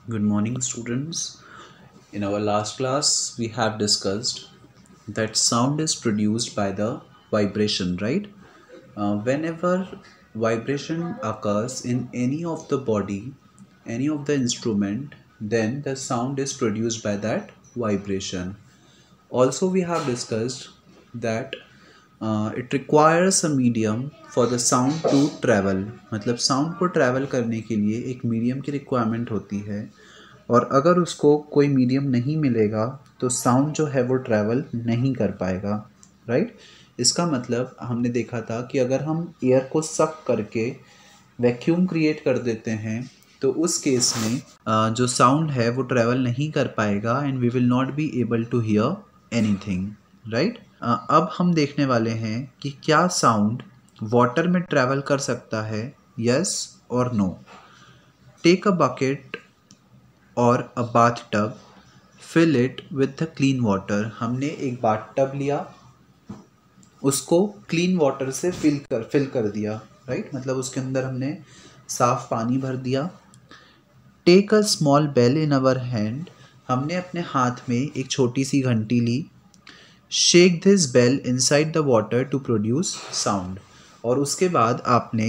Good morning, students. In our last class, we have discussed that sound is produced by the vibration, right? Whenever vibration occurs in any of the body, any of the instrument, then the sound is produced by that vibration. Also, we have discussed that it requires a medium for the sound to travel. मतलब sound को travel करने के लिए एक medium की requirement होती है, और अगर उसको कोई मीडियम नहीं मिलेगा तो साउंड जो है वो ट्रैवल नहीं कर पाएगा, राइट। इसका मतलब हमने देखा था कि अगर हम एयर को सक करके वैक्यूम क्रिएट कर देते हैं तो उस केस में जो साउंड है वो ट्रैवल नहीं कर पाएगा and we will not be able to hear anything, right. अब हम देखने वाले हैं कि क्या साउंड वाटर में ट्रैवल कर सकता है, यस और नो। टेक अ बकेट और a bath tub, fill it with the clean water. हमने एक बाथ टब लिया, उसको क्लीन वाटर से फिल कर दिया, राइट। मतलब उसके अंदर हमने साफ पानी भर दिया। Take a small bell in our hand, हमने अपने हाथ में एक छोटी सी घंटी ली। Shake this bell inside the water to produce sound, और उसके बाद आपने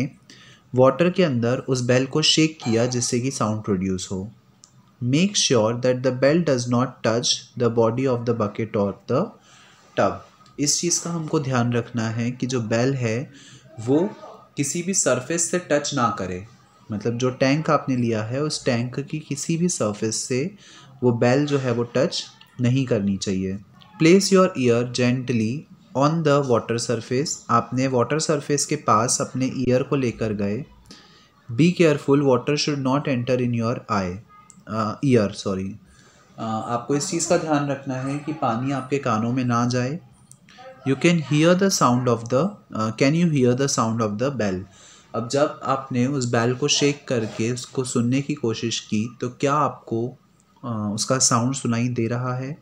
वाटर के अंदर उस बेल को शेक किया जिससे कि साउंड प्रोड्यूस हो। Make sure that the bell does not touch the body of the bucket और द टब। इस चीज़ का हमको ध्यान रखना है कि जो बेल है वो किसी भी सरफेस से टच ना करे। मतलब जो टैंक आपने लिया है उस टैंक की किसी भी सरफेस से वो बेल जो है वो टच नहीं करनी चाहिए। Place your year gently on the water surface, आपने वाटर सरफेस के पास अपने ईयर को लेकर गए। Be careful, water should not enter in your eye ear, sorry. आपको इस चीज़ का ध्यान रखना है कि पानी आपके कानों में ना जाए। You can hear the sound of the can you hear the sound of the bell. अब जब आपने उस बेल को शेक करके उसको सुनने की कोशिश की तो क्या आपको उसका साउंड सुनाई दे रहा है।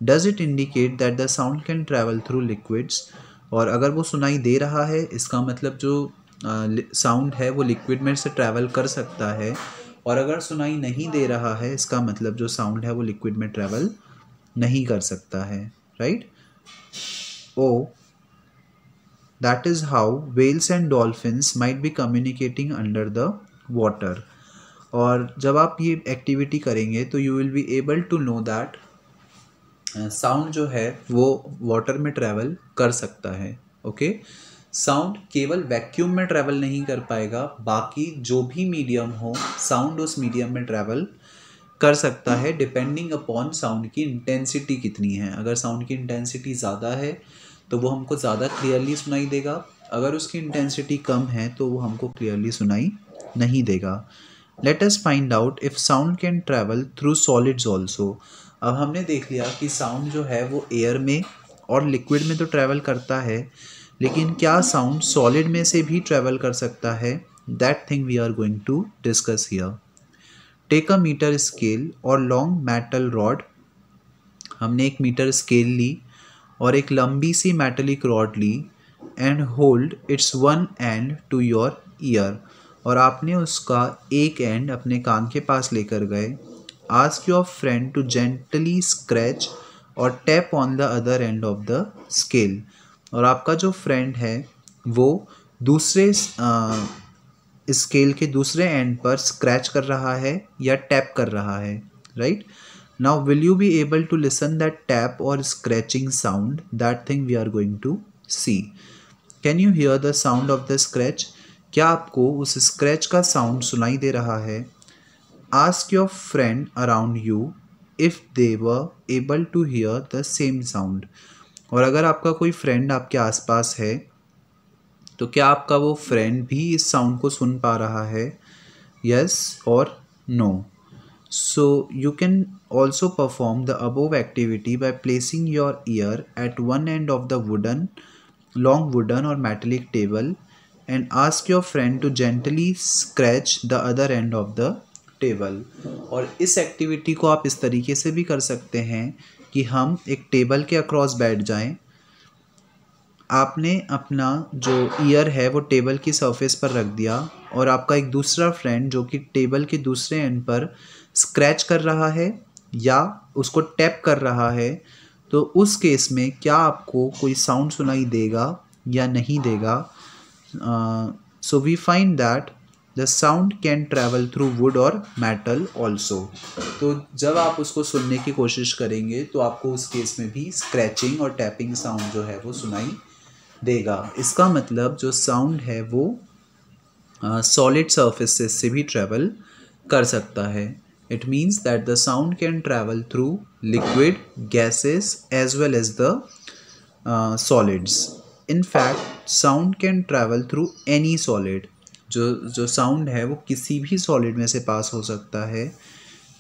Does it indicate that the sound can travel through liquids, और अगर वो सुनाई दे रहा है इसका मतलब जो साउंड है वो लिक्विड में से ट्रैवल कर सकता है, और अगर सुनाई नहीं दे रहा है इसका मतलब जो साउंड है वो लिक्विड में ट्रैवल नहीं कर सकता है, right. Oh that is how whales and dolphins might be communicating under the water. और जब आप ये एक्टिविटी करेंगे तो you will be able to know that sound जो है वो वाटर में ट्रैवल कर सकता है, ओके। साउंड केवल वैक्यूम में ट्रैवल नहीं कर पाएगा, बाकी जो भी मीडियम हो साउंड उस मीडियम में ट्रैवल कर सकता है, डिपेंडिंग अपॉन साउंड की इंटेंसिटी कितनी है। अगर साउंड की इंटेंसिटी ज़्यादा है तो वो हमको ज़्यादा क्लियरली सुनाई देगा, अगर उसकी इंटेंसिटी कम है तो वो हमको क्लियरली सुनाई नहीं देगा। Let us find out if sound can travel through solids also. अब हमने देख लिया कि साउंड जो है वो एयर में और लिक्विड में तो ट्रैवल करता है, लेकिन क्या साउंड सॉलिड में से भी ट्रैवल कर सकता है। That thing we are going to discuss here. Take a metre scale और लॉन्ग मेटल रॉड, हमने एक मीटर स्केल ली और एक लंबी सी मेटलिक रॉड ली। And hold its one end to your ear, और आपने उसका एक एंड अपने कान के पास लेकर गए। Ask your friend to gently scratch और tap on the other end of the scale, और आपका जो फ्रेंड है वो दूसरे स्केल के दूसरे एंड पर स्क्रैच कर रहा है या टैप कर रहा है, right. Now will you be able to listen that tap और scratching sound, that thing we are going to see. Can you hear the sound of the scratch, क्या आपको उस स्क्रैच का साउंड सुनाई दे रहा है। Ask your friend around you if they were able to hear the same sound, और अगर आपका कोई फ्रेंड आपके आसपास है तो क्या आपका वो फ्रेंड भी इस साउंड को सुन पा रहा है, यस और no. So you can also perform the above activity by placing your ear at one end of the long wooden और metallic table and ask your friend to gently scratch the other end of the table. और इस activity को आप इस तरीके से भी कर सकते हैं कि हम एक टेबल के अक्रॉस बैठ जाएं, आपने अपना जो ईयर है वो टेबल की सरफेस पर रख दिया और आपका एक दूसरा फ्रेंड जो कि टेबल के दूसरे एंड पर स्क्रैच कर रहा है या उसको टैप कर रहा है, तो उस केस में क्या आपको कोई साउंड सुनाई देगा या नहीं देगा? So we find that the sound can travel through wood और मेटल ऑल्सो। तो जब आप उसको सुनने की कोशिश करेंगे तो आपको उस केस में भी स्क्रैचिंग और टैपिंग साउंड जो है वो सुनाई देगा। इसका मतलब जो साउंड है वो सॉलिड सर्फेसेस से भी ट्रैवल कर सकता है। It means that the sound can travel through liquid, gases as well as the solids. In fact, sound can travel through any solid. जो साउंड है वो किसी भी सॉलिड में से पास हो सकता है।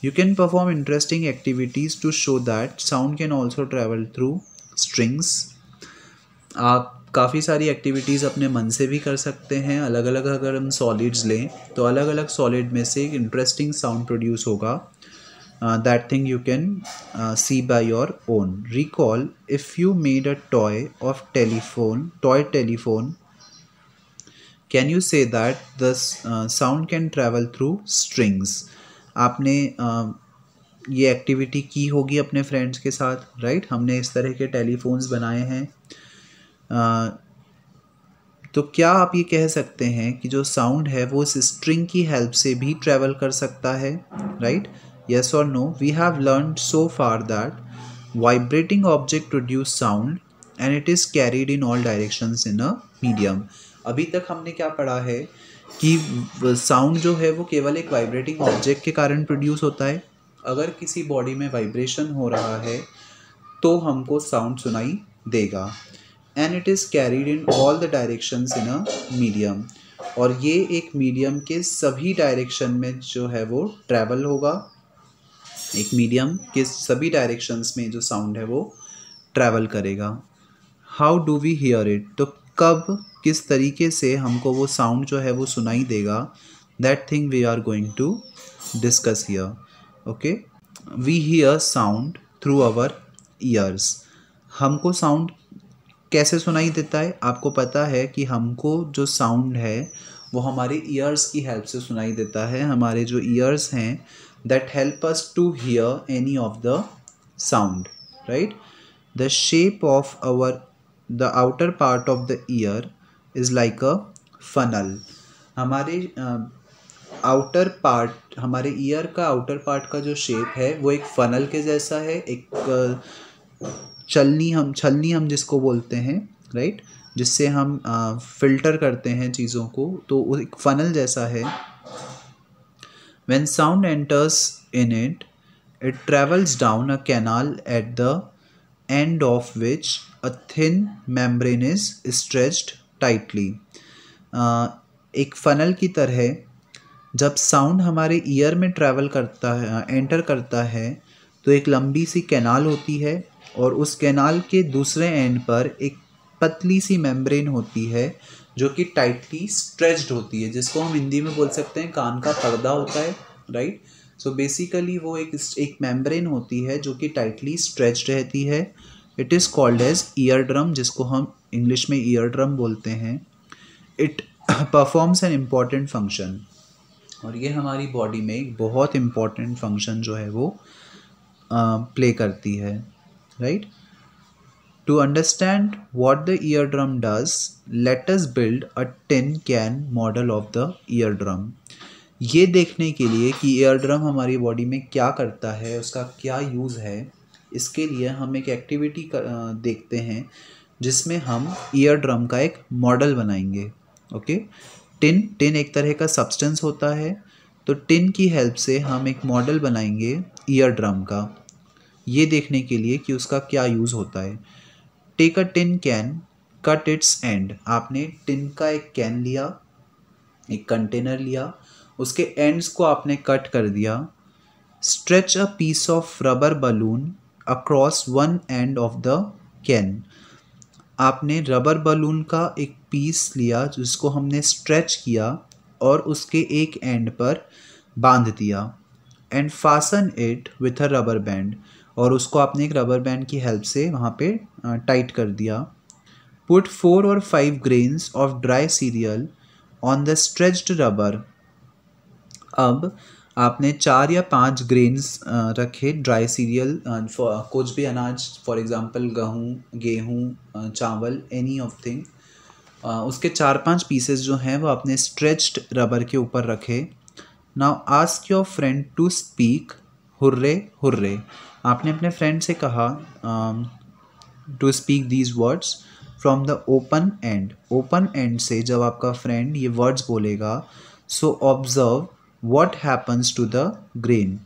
You can perform interesting activities to show that sound can also travel through strings. आप काफ़ी सारी एक्टिविटीज़ अपने मन से भी कर सकते हैं। अलग अलग अगर हम सॉलिड्स लें तो अलग अलग सॉलिड में से एक इंटरेस्टिंग साउंड प्रोड्यूस होगा। That thing you can see by your own. Recall, if you made a toy telephone, can you say that the sound can travel through strings? आपने ये एक्टिविटी की होगी अपने फ्रेंड्स के साथ, राइट? हमने इस तरह के टेलीफोन्स बनाए हैं। तो क्या आप ये कह सकते हैं कि जो साउंड है वो इस स्ट्रिंग की हेल्प से भी ट्रैवल कर सकता है, right? Yes or no? We have learned so far that vibrating object produce sound and it is carried in all directions in a medium. अभी तक हमने क्या पढ़ा है कि साउंड जो है वो केवल एक वाइब्रेटिंग ऑब्जेक्ट के कारण प्रोड्यूस होता है। अगर किसी बॉडी में वाइब्रेशन हो रहा है तो हमको साउंड सुनाई देगा। And it is carried in all the directions in a medium, और ये एक मीडियम के सभी डायरेक्शन में जो है वो ट्रैवल होगा। एक मीडियम के सभी डायरेक्शंस में जो साउंड है वो ट्रैवल करेगा। How do we hear it? तो कब, किस तरीके से हमको वो साउंड जो है वो सुनाई देगा? That thing we are going to discuss here. Okay, we hear sound through our ears. हमको साउंड कैसे सुनाई देता है? आपको पता है कि हमको जो साउंड है वो हमारे ईयर्स की हेल्प से सुनाई देता है। हमारे जो ईयर्स हैं that help us to hear any of the sound, right? The shape of the outer part of the ear is like a funnel. हमारे आउटर पार्ट, हमारे ईयर का आउटर पार्ट का जो शेप है वो एक फनल के जैसा है। एक छलनी हम जिसको बोलते हैं, राइट? जिससे हम फिल्टर करते हैं चीज़ों को, तो वो एक फनल जैसा है। When sound enters in it, it travels down a canal at the end of which a thin membrane is stretched tightly. एक फनल की तरह जब साउंड हमारे ईयर में ट्रैवल करता है, एंटर करता है, तो एक लंबी सी कैनाल होती है और उस कैनाल के दूसरे एंड पर एक पतली सी मेम्ब्रेन होती है जो कि टाइटली स्ट्रेच्ड होती है, जिसको हम हिंदी में बोल सकते हैं कान का पर्दा होता है, राइट? सो बेसिकली वो एक मेम्ब्रेन होती है जो कि टाइटली स्ट्रेच्ड रहती है। It is called as ear drum, जिसको हम इंग्लिश में ईयर ड्रम बोलते हैं। It performs an important function, और ये हमारी बॉडी में एक बहुत इम्पॉर्टेंट फंक्शन जो है वो प्ले करती है, right? To understand what the eardrum does, let us build a tin can model of the eardrum. ये देखने के लिए कि eardrum हमारी बॉडी में क्या करता है, उसका क्या यूज़ है, इसके लिए हम एक एक्टिविटी देखते हैं जिसमें हम eardrum का एक मॉडल बनाएंगे। ओके, टिन एक तरह का सब्सटेंस होता है, तो टिन की हेल्प से हम एक मॉडल बनाएंगे eardrum का, ये देखने के लिए कि उसका क्या यूज़ होता है। Take a tin can, cut its end. आपने टिन का एक कैन लिया, एक कंटेनर लिया, उसके एंड्स को आपने कट कर दिया। Stretch a piece of rubber balloon across one end of the can. आपने रबर बलून का एक पीस लिया जिसको हमने स्ट्रेच किया और उसके एक एंड पर बांध दिया। And fasten it with a rubber band, और उसको आपने एक रबर बैंड की हेल्प से वहाँ पे टाइट कर दिया। Put 4 or 5 grains of dry serial on the stretched rubber. अब आपने 4 या 5 ग्रेन्स रखे ड्राई सीरियल, कुछ भी अनाज, फॉर एग्जांपल गेहूँ, चावल, एनी ऑफ थिंग। उसके 4-5 पीसेस जो हैं वो आपने स्ट्रेच्ड रबर के ऊपर रखे। Now ask your friend to speak hurray hurray. आपने अपने फ्रेंड से कहा to speak these words from the open end. Open end से जब आपका फ्रेंड ये वर्ड्स बोलेगा, so observe what happens to the grain.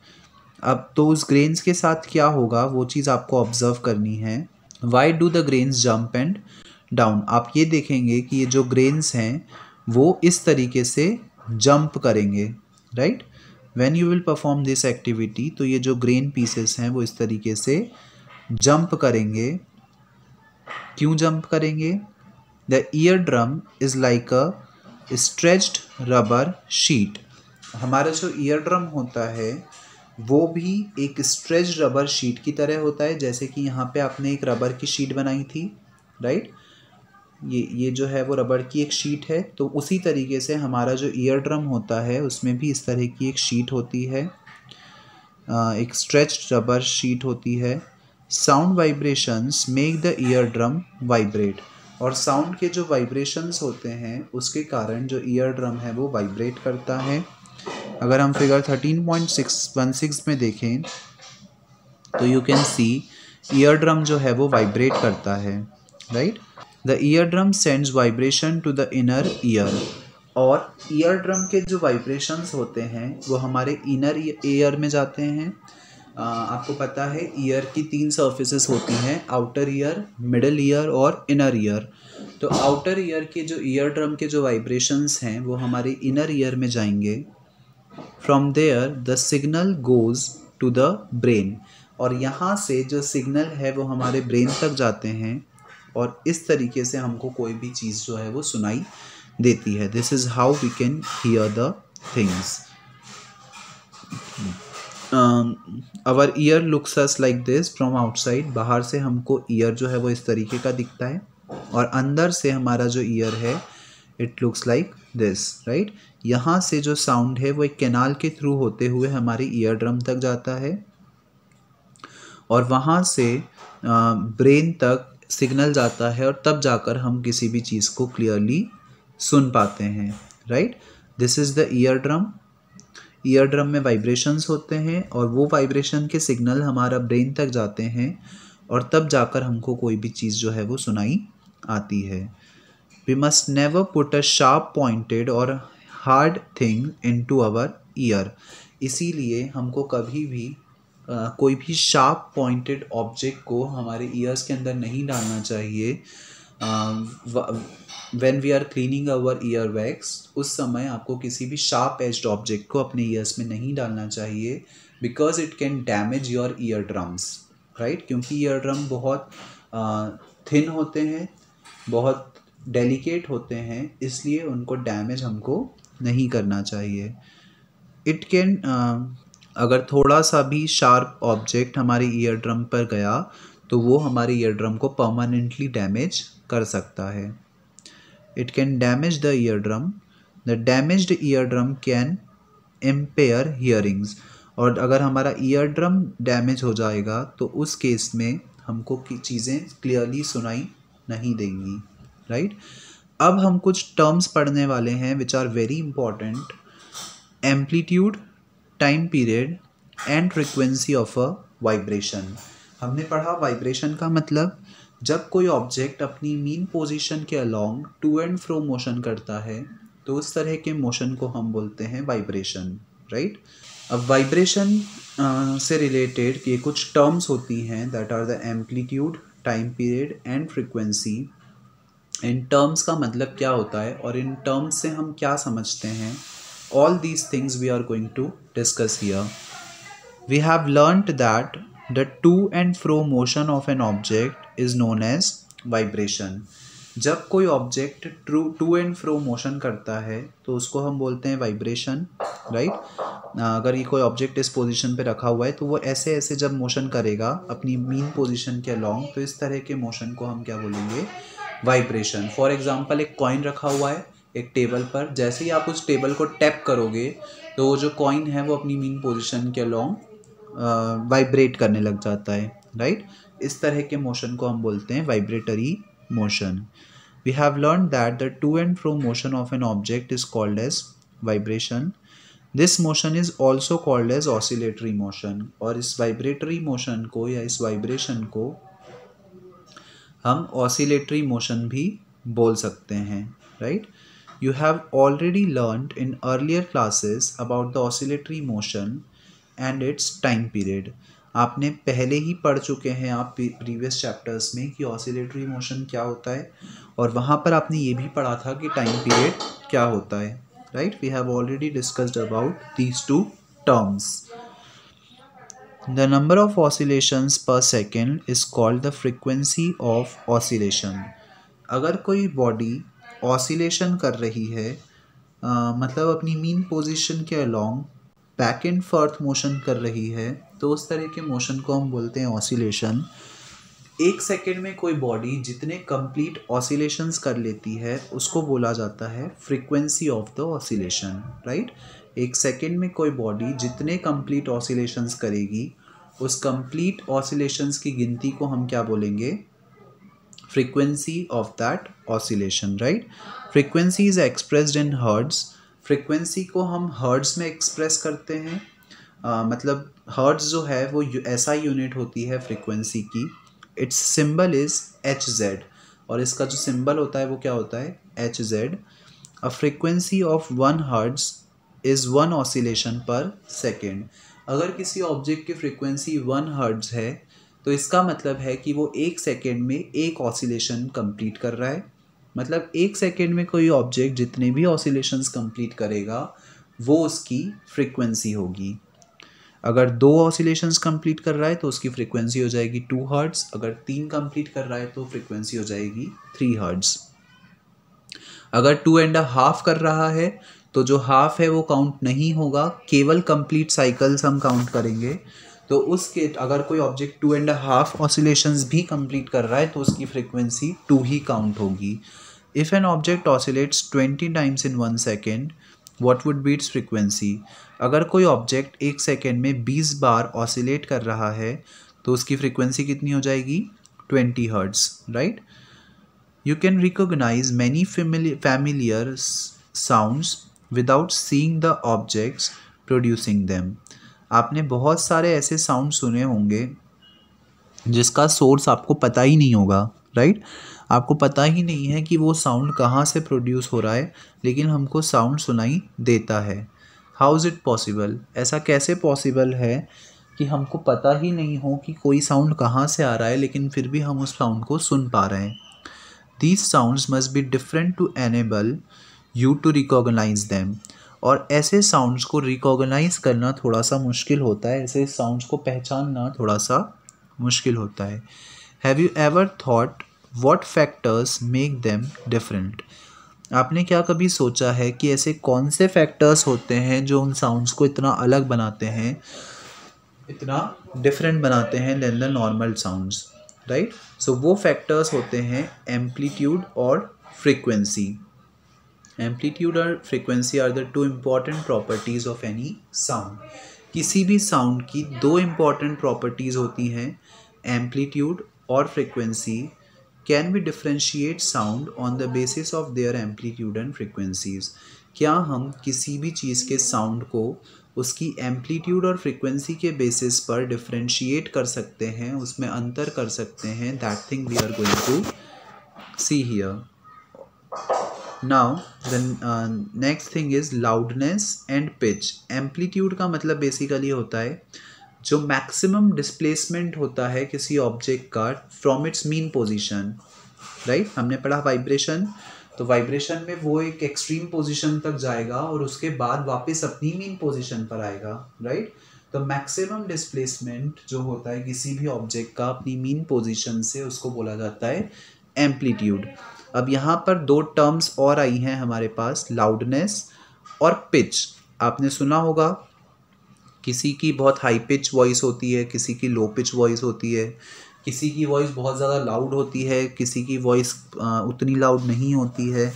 अब तो उस ग्रेन्स के साथ क्या होगा वो चीज़ आपको ऑब्जर्व करनी है। Why do the grains jump and down. आप ये देखेंगे कि ये जो ग्रेन्स हैं वो इस तरीके से जंप करेंगे, right. When you will perform this activity, तो ये जो ग्रेन पीसेस हैं वो इस तरीके से जंप करेंगे। क्यों जंप करेंगे? The ear drum is like a stretched rubber sheet. हमारा जो ईयर ड्रम होता है वो भी एक स्ट्रेच्ड रबर शीट की तरह होता है, जैसे कि यहाँ पे आपने एक रबर की शीट बनाई थी, राइट। ये जो है वो रबर की एक शीट है, तो उसी तरीके से हमारा जो ईयर ड्रम होता है उसमें भी इस तरह की एक शीट होती है, एक स्ट्रेच्ड रबर शीट होती है। Sound vibrations make the ear drum vibrate. और साउंड के जो वाइब्रेशंस होते हैं उसके कारण जो ईयर ड्रम है वो वाइब्रेट करता है। अगर हम फिगर 13.616 में देखें तो you can see ear drum जो है वो वाइब्रेट करता है, right. The ear drum sends vibration to the inner ear. और ईयर ड्रम के जो वाइब्रेशंस होते हैं वो हमारे इनर ईयर में जाते हैं। आपको पता है ईयर की 3 सर्फेसेस होती हैं, आउटर ईयर, मिडल ईयर और इनर ईयर। तो आउटर ईयर के जो ईयर ड्रम के जो वाइब्रेशंस हैं वो हमारे इनर ईयर में जाएंगे। From there the signal goes to the brain. और यहाँ से जो सिग्नल है वो हमारे ब्रेन तक जाते हैं और इस तरीके से हमको कोई भी चीज़ जो है वो सुनाई देती है। This is how we can hear the things. Our ear looks us like this from outside. बाहर से हमको ईयर जो है वो इस तरीके का दिखता है और अंदर से हमारा जो ईयर है it looks like this, right. यहाँ से जो साउंड है वो एक कैनाल के थ्रू होते हुए हमारे ईयर ड्रम तक जाता है और वहाँ से ब्रेन तक सिग्नल जाता है और तब जाकर हम किसी भी चीज़ को क्लियरली सुन पाते हैं, right. This is the ear drum. Ear drum में वाइब्रेशंस होते हैं और वो वाइब्रेशन के सिग्नल हमारा ब्रेन तक जाते हैं और तब जाकर हमको कोई भी चीज़ जो है वो सुनाई आती है। We must never put a sharp pointed और hard thing into our ear. इसीलिए हमको कभी भी कोई भी शार्प पॉइंटेड ऑब्जेक्ट को हमारे ईयर्स के अंदर नहीं डालना चाहिए। When we are cleaning our ear wax, उस समय आपको किसी भी शार्प एज्ड ऑब्जेक्ट को अपने ईयर्स में नहीं डालना चाहिए, because it can damage your year drums, right. क्योंकि ईयर ड्रम बहुत थिन होते हैं, बहुत डेलिकेट होते हैं, इसलिए उनको डैमेज हमको नहीं करना चाहिए। इट कैन अगर थोड़ा सा भी शार्प ऑब्जेक्ट हमारे ईयर ड्रम पर गया तो वो हमारे ईयर ड्रम को परमानेंटली डैमेज कर सकता है। It can damage the ear drum. The damaged ear drum can impair hearings. और अगर हमारा ईयर ड्रम डैमेज हो जाएगा तो उस केस में हमको की चीज़ें क्लियरली सुनाई नहीं देंगी, राइट। अब हम कुछ टर्म्स पढ़ने वाले हैं which are very important. Amplitude, time period and frequency of a vibration. हमने पढ़ा वाइब्रेशन का मतलब जब कोई ऑब्जेक्ट अपनी मीन पोजीशन के along to and fro motion करता है तो उस तरह के मोशन को हम बोलते हैं वाइब्रेशन, राइट। अब वाइब्रेशन से रिलेटेड ये कुछ टर्म्स होती हैं that are the amplitude, time period and frequency. इन टर्म्स का मतलब क्या होता है और इन टर्म्स से हम क्या समझते हैं, all these things we are going to discuss here. We have learnt that the to and fro motion of an object is known as vibration. जब कोई object to and fro motion करता है तो उसको हम बोलते हैं वाइब्रेशन, राइट। अगर ये कोई ऑब्जेक्ट इस पोजीशन पे रखा हुआ है तो वो ऐसे ऐसे जब मोशन करेगा अपनी मीन पोजीशन के अलोंग, तो इस तरह के मोशन को हम क्या बोलेंगे, वाइब्रेशन। फॉर एग्जांपल एक कॉइन रखा हुआ है, एक टेबल पर, जैसे ही आप उस टेबल को टैप करोगे तो वो जो कॉइन है वो अपनी मीन पोजीशन के अलोंग वाइब्रेट करने लग जाता है, राइट। इस तरह के मोशन को हम बोलते हैं vibratory motion. We have learned that the to and fro motion of an object is called as vibration. This motion is also called as oscillatory motion. और इस vibratory motion को या इस vibration को हम oscillatory motion भी बोल सकते हैं, right? You have already learned in earlier classes about the oscillatory motion and its time period. आपने पहले ही पढ़ चुके हैं आप प्रीवियस चैप्टर्स में कि ऑसिलेटरी मोशन क्या होता है, और वहाँ पर आपने ये भी पढ़ा था कि टाइम पीरियड क्या होता है, right. We have already discussed about these two terms. The number of oscillations per second is called the frequency of oscillation. अगर कोई बॉडी ऑसिलेशन कर रही है, मतलब अपनी मीन पोजीशन के along back and forth motion कर रही है, तो उस तरह के मोशन को हम बोलते हैं ऑसिलेशन। एक सेकेंड में कोई बॉडी जितने कंप्लीट ऑसिलेशंस कर लेती है उसको बोला जाता है frequency of the oscillation, right. एक सेकेंड में कोई बॉडी जितने कंप्लीट ऑसिलेशंस करेगी उस कंप्लीट ऑसिलेशंस की गिनती को हम क्या बोलेंगे, frequency of that oscillation, right. Frequency is expressed in hertz. Frequency को हम हर्ट्ज में एक्सप्रेस करते हैं, मतलब हर्ट्ज जो है वो ऐसा यूनिट होती है फ्रीक्वेंसी की। इट्स सिंबल इज Hz, और इसका जो सिंबल होता है वो क्या होता है, Hz। A frequency of 1 hertz is 1 oscillation पर सेकेंड। अगर किसी ऑब्जेक्ट की फ्रीक्वेंसी 1 हर्ट्ज है तो इसका मतलब है कि वो एक सेकेंड में एक ऑसिलेशन कंप्लीट कर रहा है। मतलब एक सेकेंड में कोई ऑब्जेक्ट जितने भी ऑसिलेशंस कंप्लीट करेगा वो उसकी फ्रीक्वेंसी होगी। अगर 2 ऑसिलेशंस कंप्लीट कर रहा है तो उसकी फ्रीक्वेंसी हो जाएगी 2 हर्ट्ज। अगर 3 कंप्लीट कर रहा है तो फ्रीक्वेंसी हो जाएगी 3 हर्ट्ज। अगर 2.5 कर रहा है तो जो हाफ है वो काउंट नहीं होगा, केवल कंप्लीट साइकिल्स हम काउंट करेंगे। तो उसके अगर कोई ऑब्जेक्ट 2.5 ऑसिलेशंस भी कंप्लीट कर रहा है तो उसकी फ्रीक्वेंसी 2 ही काउंट होगी। If an object oscillates 20 times in 1 second, what would be it's frequency. अगर कोई ऑब्जेक्ट एक सेकेंड में 20 बार ऑसिलेट कर रहा है तो उसकी फ्रीक्वेंसी कितनी हो जाएगी, 20 hertz, right. You can recognise many familiar sounds without seeing the objects producing them. आपने बहुत सारे ऐसे साउंड सुने होंगे जिसका सोर्स आपको पता ही नहीं होगा, राइट। आपको पता ही नहीं है कि वो साउंड कहाँ से प्रोड्यूस हो रहा है, लेकिन हमको साउंड सुनाई देता है। हाउ इज़ इट पॉसिबल, ऐसा कैसे पॉसिबल है कि हमको पता ही नहीं हो कि कोई साउंड कहाँ से आ रहा है लेकिन फिर भी हम उस साउंड को सुन पा रहे हैं। These sounds must be different to enable you to recognise them. और ऐसे साउंड्स को रिकॉग्नाइज करना थोड़ा सा मुश्किल होता है, ऐसे साउंड्स को पहचानना थोड़ा सा मुश्किल होता है। Have you ever thought what factors make them different. आपने क्या कभी सोचा है कि ऐसे कौन से फैक्टर्स होते हैं जो उन साउंड्स को इतना अलग बनाते हैं, इतना डिफरेंट बनाते हैं then the normal sounds, right. So वो फैक्टर्स होते हैं एम्पलीट्यूड और फ्रीक्वेंसी। एम्पलीट्यूड और frequency are the 2 important properties of any sound. किसी भी साउंड की 2 इम्पॉर्टेंट प्रॉपर्टीज़ होती हैं, एम्पलीट्यूड और frequency. Can we differentiate sound on the basis of their amplitude and frequencies. क्या हम किसी भी चीज़ के साउंड को उसकी एम्पलीट्यूड और फ्रीक्वेंसी के बेसिस पर डिफ्रेंशिएट कर सकते हैं, उसमें अंतर कर सकते हैं। That thing we are going to see here. Now the next thing is loudness and pitch. Amplitude का मतलब बेसिकली होता है जो मैक्सिमम डिस्प्लेसमेंट होता है किसी ऑब्जेक्ट का from its mean position, right. हमने पढ़ा वाइब्रेशन, तो वाइब्रेशन में वो एक एक्सट्रीम पोजीशन तक जाएगा और उसके बाद वापस अपनी मीन पोजीशन पर आएगा, राइट। तो मैक्सिमम डिस्प्लेसमेंट जो होता है किसी भी ऑब्जेक्ट का अपनी मीन पोजीशन से, उसको बोला जाता है एम्पलीट्यूड। अब यहाँ पर 2 टर्म्स और आई हैं हमारे पास, लाउडनेस और पिच। आपने सुना होगा किसी की बहुत हाई पिच वॉइस होती है, किसी की लो पिच वॉइस होती है, किसी की वॉइस बहुत ज़्यादा लाउड होती है, किसी की वॉइस उतनी लाउड नहीं होती है,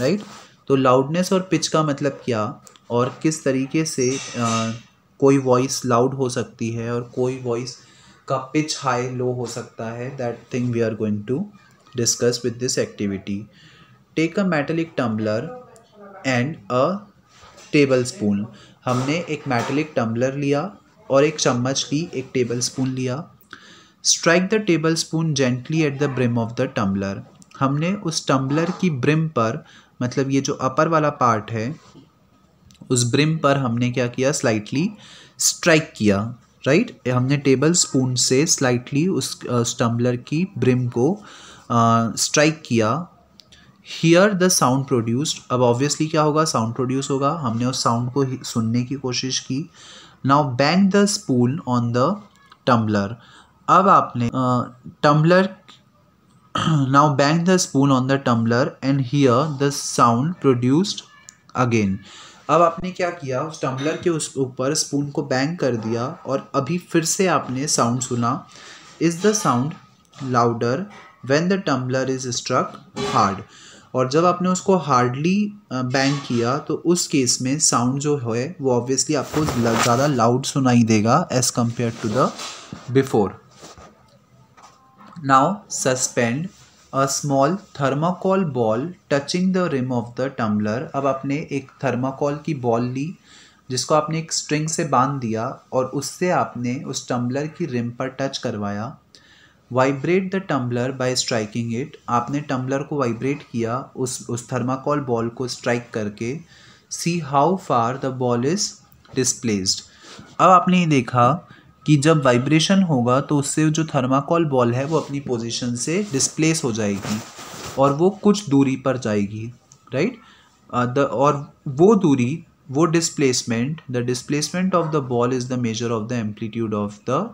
राइट। तो लाउडनेस और पिच का मतलब क्या और किस तरीके से कोई वॉइस लाउड हो सकती है और कोई वॉइस का पिच हाई लो हो सकता है, that thing we are going to discuss with this activity. Take a metallic tumbler and a table spoon. हमने एक मेटेलिक टम्बलर लिया और एक चम्मच ली, एक टेबल स्पून लिया. Strike the table spoon gently at the brim of the tumbler. हमने उस टम्बलर की ब्रिम पर, मतलब ये जो अपर वाला पार्ट है, उस ब्रिम पर हमने क्या किया, स्लाइटली स्ट्राइक किया. राइट, हमने टेबल स्पून से स्लाइटली उस टम्बलर की ब्रिम को स्ट्राइक किया. Here the sound produced. अब ऑब्वियसली क्या होगा, साउंड प्रोड्यूस होगा. हमने उस साउंड को सुनने की कोशिश की. Now bang the spoon on the tumbler. अब आपने tumbler, now bang the spoon on the tumbler and hear the sound produced again. अब आपने क्या किया, उस टम्बलर के उस ऊपर स्पून को बैंग कर दिया और अभी फिर से आपने साउंड सुना. Is the sound louder when the tumbler is struck hard. और जब आपने उसको हार्डली बैंग किया तो उस केस में साउंड जो है वो ऑब्वियसली आपको ज़्यादा लाउड सुनाई देगा as compare to the before. Now suspend a small thermocol ball touching the rim of the tumbler. अब आपने एक थर्माकोल की बॉल ली जिसको आपने एक स्ट्रिंग से बांध दिया और उससे आपने उस टम्बलर की रिम पर टच करवाया. Vibrate the tumbler by striking it. आपने टम्बलर को वाइब्रेट किया उस थर्माकोल बॉल को स्ट्राइक करके. See how far the ball is displaced. अब आपने ये देखा कि जब वाइब्रेशन होगा तो उससे जो थर्माकोल बॉल है वो अपनी पोजीशन से डिस्प्लेस हो जाएगी और वो कुछ दूरी पर जाएगी. राइट, और वो दूरी, वो displacement, the displacement of the ball is the measure of the amplitude of the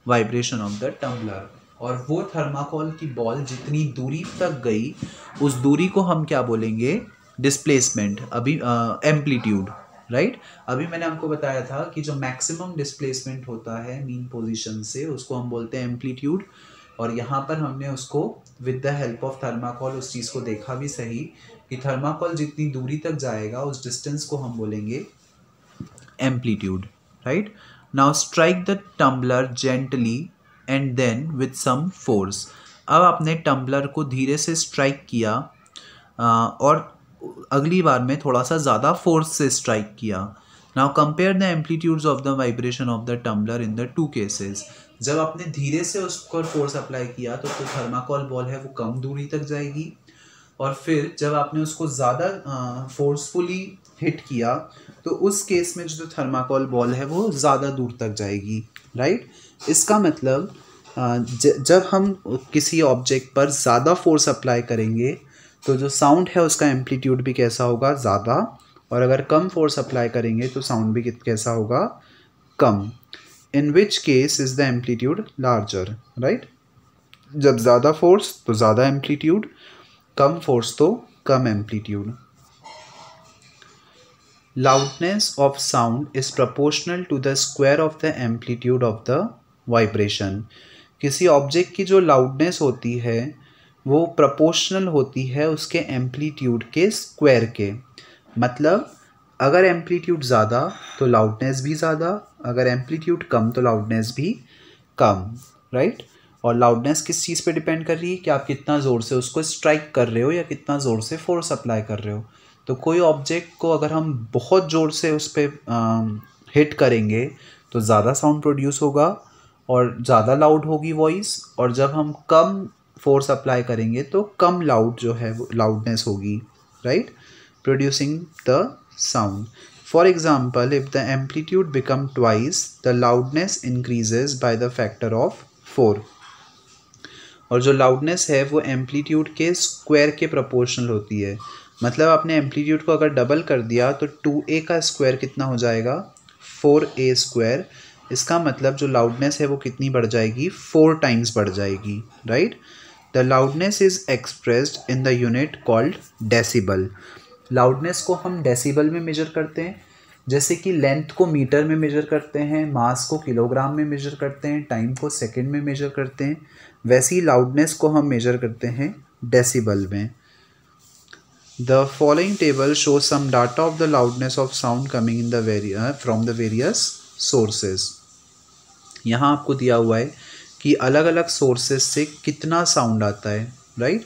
vibration of the tumbler. और वो थर्माकोल की बॉल जितनी दूरी तक गई उस दूरी को हम क्या बोलेंगे, डिस्प्लेसमेंट. अभी एम्पलीट्यूड. राइट, अभी मैंने आपको बताया था कि जो मैक्सिमम डिस्प्लेसमेंट होता है मीन पोजीशन से उसको हम बोलते हैं एम्पलीट्यूड. और यहाँ पर हमने उसको with the help of thermocol उस चीज़ को देखा भी सही कि थर्माकोल जितनी दूरी तक जाएगा उस डिस्टेंस को हम बोलेंगे amplitude. Right, now strike the tumbler gently and then with some force. अब आपने टम्बलर को धीरे से स्ट्राइक किया और अगली बार में थोड़ा सा ज़्यादा फोर्स से स्ट्राइक किया. Now compare the amplitudes of the vibration of the tumbler in the two cases. जब आपने धीरे से उस पर फोर्स अप्लाई किया तो थर्माकोल बॉल है वो कम दूरी तक जाएगी और फिर जब आपने उसको ज़्यादा फोर्सफुली हिट किया तो उस केस में जो थर्माकोल बॉल है वो ज़्यादा दूर तक जाएगी. राइट, इसका मतलब जब हम किसी ऑब्जेक्ट पर ज़्यादा फोर्स अप्लाई करेंगे तो जो साउंड है उसका एम्पलीट्यूड भी कैसा होगा, ज़्यादा. और अगर कम फोर्स अप्लाई करेंगे तो साउंड भी कैसा होगा, कम. In which case is the amplitude larger. Right, जब ज़्यादा फोर्स तो ज़्यादा एम्पलीट्यूड, कम फोर्स तो कम amplitude. Loudness of sound is proportional to the square of the amplitude of the vibration. किसी ऑब्जेक्ट की जो लाउडनेस होती है वो प्रोपोर्शनल होती है उसके एम्पलीट्यूड के स्क्वायर के. मतलब अगर एम्पलीट्यूड ज़्यादा तो लाउडनेस भी ज़्यादा, अगर एम्पलीट्यूड कम तो लाउडनेस भी कम. राइट, और लाउडनेस किस चीज़ पे डिपेंड कर रही है कि आप कितना ज़ोर से उसको स्ट्राइक कर रहे हो या कितना ज़ोर से फोर्स अप्लाई कर रहे हो. तो कोई ऑब्जेक्ट को अगर हम बहुत ज़ोर से उस पर हिट करेंगे तो ज़्यादा साउंड प्रोड्यूस होगा और ज़्यादा लाउड होगी वॉइस. और जब हम कम फोर्स अप्लाई करेंगे तो कम लाउड जो है वो लाउडनेस होगी. Right, producing the sound. For example, if the amplitude become twice the loudness increases by the factor of 4. और जो लाउडनेस है वो एम्पलीट्यूड के स्क्वायर के प्रोपोर्शनल होती है. मतलब आपने एम्पलीट्यूड को अगर डबल कर दिया तो 2a का स्क्वायर कितना हो जाएगा, 4a स्क्वायर. इसका मतलब जो लाउडनेस है वो कितनी बढ़ जाएगी, 4 टाइम्स बढ़ जाएगी. Right, the loudness is expressed in the unit called decibel. Loudness को हम डेसिबल में मेजर करते हैं. जैसे कि लेंथ को मीटर में मेजर करते हैं, मास को किलोग्राम में मेजर करते हैं, टाइम को सेकंड में मेजर करते हैं, वैसी लाउडनेस को हम मेजर करते हैं डेसिबल में. The following table shows some data of the loudness of sound coming in the from the various sources. यहाँ आपको दिया हुआ है कि अलग अलग सोर्सेज से कितना साउंड आता है, राइट।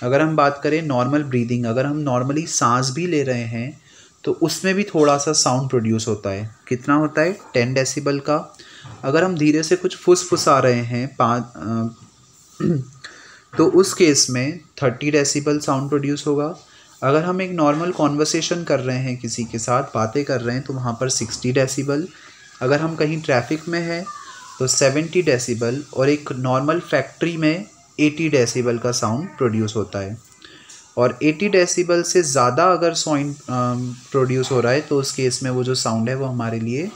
अगर हम बात करें नॉर्मल ब्रीदिंग, अगर हम नॉर्मली सांस भी ले रहे हैं तो उसमें भी थोड़ा सा साउंड प्रोड्यूस होता है। कितना होता है? 10 डेसिबल का। अगर हम धीरे से कुछ फुसफुसा रहे हैं तो उस केस में 30 डेसिबल साउंड प्रोड्यूस होगा। अगर हम एक नॉर्मल कॉन्वर्सेशन कर रहे हैं, किसी के साथ बातें कर रहे हैं, तो वहाँ पर 60 डेसिबल। अगर हम कहीं ट्रैफिक में हैं तो 70 डेसिबल, और एक नॉर्मल फैक्ट्री में 80 डेसिबल का साउंड प्रोड्यूस होता है। और 80 डेसिबल से ज़्यादा अगर साउंड प्रोड्यूस हो रहा है तो उस केस में वो जो साउंड है वो हमारे लिए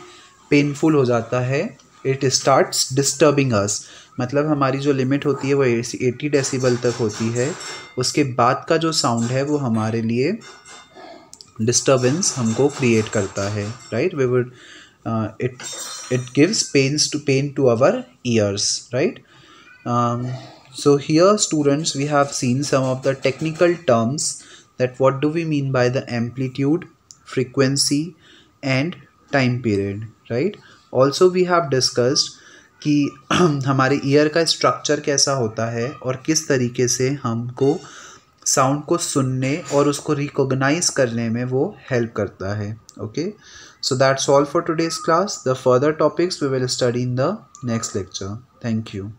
पेनफुल हो जाता है। इट स्टार्ट्स डिस्टर्बिंग अस, मतलब हमारी जो लिमिट होती है वो 80 डेसिबल तक होती है। उसके बाद का जो साउंड है वो हमारे लिए डिस्टर्बेंस हमको क्रिएट करता है, right. We would it gives pain to our ears, right? So here students, we have seen some of the technical terms, that what do we mean by the amplitude, frequency and time period, right? Also we have discussed कि हमारे year का structure कैसा होता है और किस तरीके से हमको साउंड को सुनने और उसको रिकॉग्नाइज करने में वो हेल्प करता है। Okay, so that's all for today's class. The further topics we will study in the next lecture. Thank you.